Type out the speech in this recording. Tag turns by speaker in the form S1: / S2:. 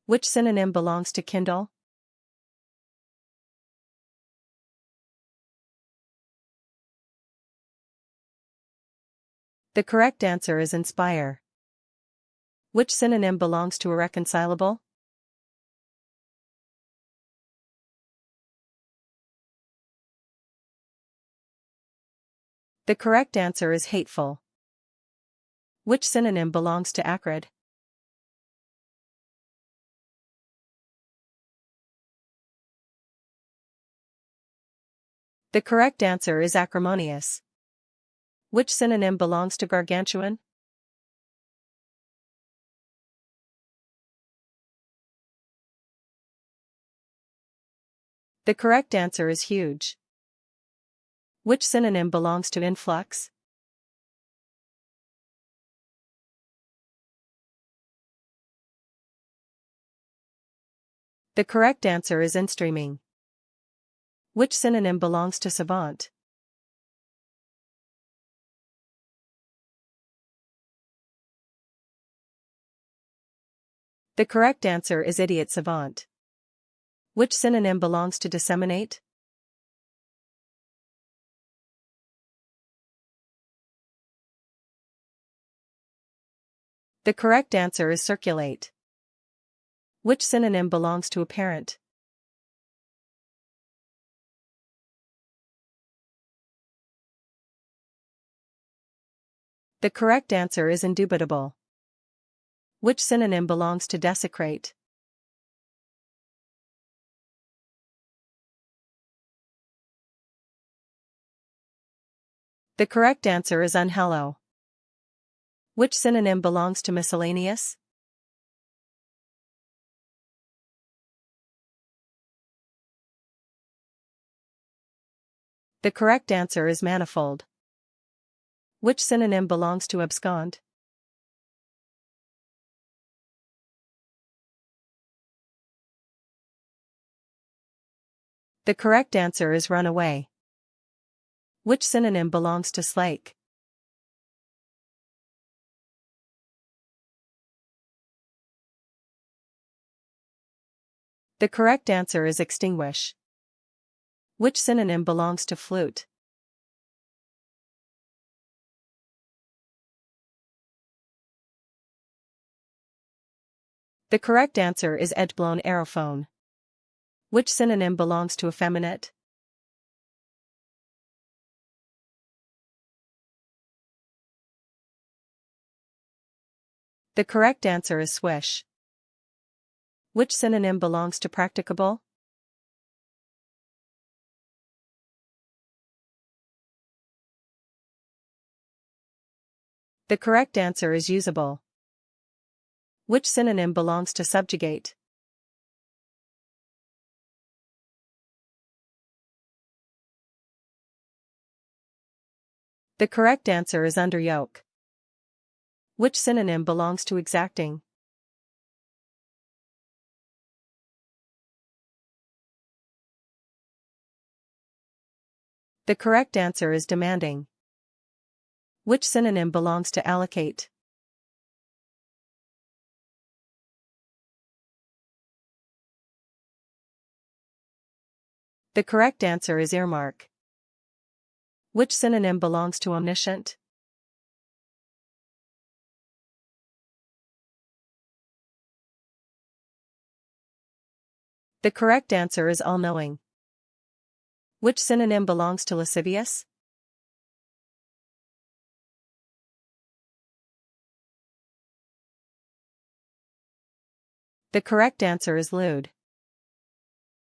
S1: Which synonym belongs to kindle? The correct answer is inspire. Which synonym belongs to irreconcilable? The correct answer is hateful. Which synonym belongs to acrid? The correct answer is acrimonious. Which synonym belongs to gargantuan? The correct answer is huge. Which synonym belongs to influx? The correct answer is instreaming. Which synonym belongs to savant? The correct answer is idiot savant. Which synonym belongs to disseminate? The correct answer is circulate. Which synonym belongs to apparent? The correct answer is indubitable. Which synonym belongs to desecrate? The correct answer is unhallow. Which synonym belongs to miscellaneous? The correct answer is manifold. Which synonym belongs to abscond? The correct answer is run away. Which synonym belongs to slake? The correct answer is extinguish. Which synonym belongs to flute? The correct answer is edge-blown aerophone. Which synonym belongs to effeminate? The correct answer is swish. Which synonym belongs to practicable? The correct answer is usable. Which synonym belongs to subjugate? The correct answer is under yoke. Which synonym belongs to exacting? The correct answer is demanding. Which synonym belongs to allocate? The correct answer is earmark. Which synonym belongs to omniscient? The correct answer is all-knowing. Which synonym belongs to lascivious? The correct answer is lewd.